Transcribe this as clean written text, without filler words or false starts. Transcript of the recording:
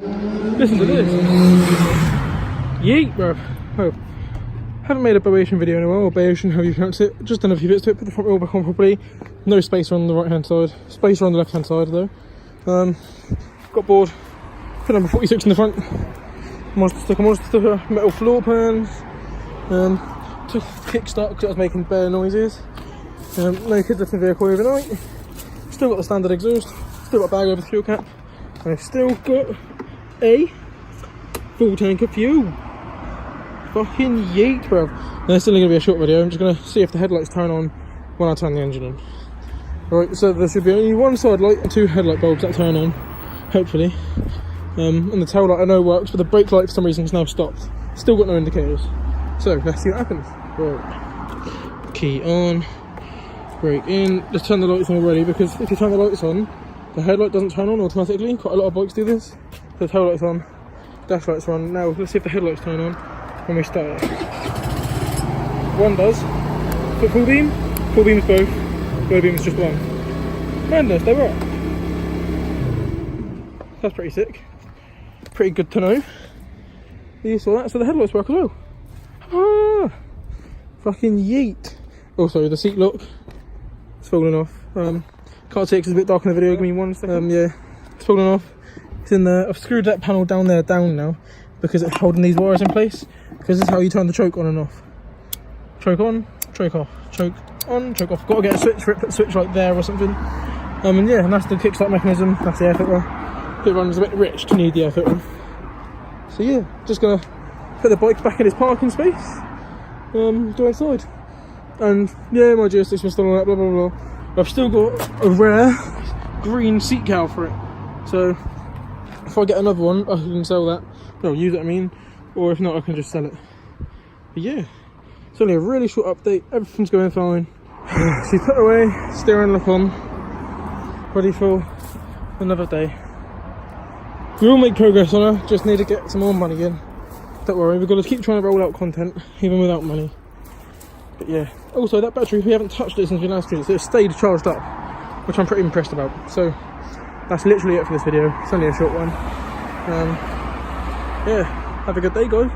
Listen to this. Yeet, bro. Oh. Haven't made a Baotian video in a while, or Baotian, how you pronounce it. Just done a few bits to it, put the front wheel back on properly. No spacer on the right hand side. Spacer on the left hand side though. Got bored. Put number 46 in the front. Monster sticker, metal floor pans. Took kickstart because it was making bare noises. No kids left in the vehicle overnight. Still got the standard exhaust. Still got a bag over the fuel cap. And I've still got a full tank of fuel. Fucking yeet, bro. Now, it's still going to be a short video. I'm just going to see if the headlights turn on when I turn the engine on. Right, so there should be only one side light and two headlight bulbs that turn on, hopefully. And the tail light I know works, but the brake light for some reason has now stopped. Still got no indicators. So let's see what happens. Right. Key on. Brake in. Let's turn the lights on already, because if you turn the lights on, the headlight doesn't turn on automatically. Quite a lot of bikes do this. So the tail light's on, dash lights are on. Now let's see if the headlights turn on when we start it. One does. Put full beams both, low beams just one. Madness, they work. That's pretty sick. Pretty good to know. You saw that, so the headlights work as well. Ah, fucking yeet. Also, the seat lock, it's falling off. Can't see it because it's a bit dark in the video, give me 1 second. Yeah, it's falling off. It's in there. I've screwed that panel down there down now because it's holding these wires in place. Because this is how you turn the choke on and off. Choke on, choke off, choke on, choke off. Got to get a switch for it, put the switch like there or something. And yeah, and that's the kickstart mechanism. That's the air filter. It runs a bit rich to need the air filter. So yeah, just gonna put the bike back in its parking space. Go outside. And yeah, my joysticks were still on that, blah blah blah. I've still got a rare green seat cowl for it. So if I get another one, I can sell that. No, use it, I mean. Or if not, I can just sell it. But yeah, it's only a really short update. Everything's going fine. She put away, steering lock on, ready for another day. We will make progress on her, just need to get some more money in. Don't worry, we've got to keep trying to roll out content, even without money. But yeah, also that battery, we haven't touched it since we last did it, so it stayed charged up, which I'm pretty impressed about. So that's literally it for this video. It's only a short one. Yeah, have a good day, guys.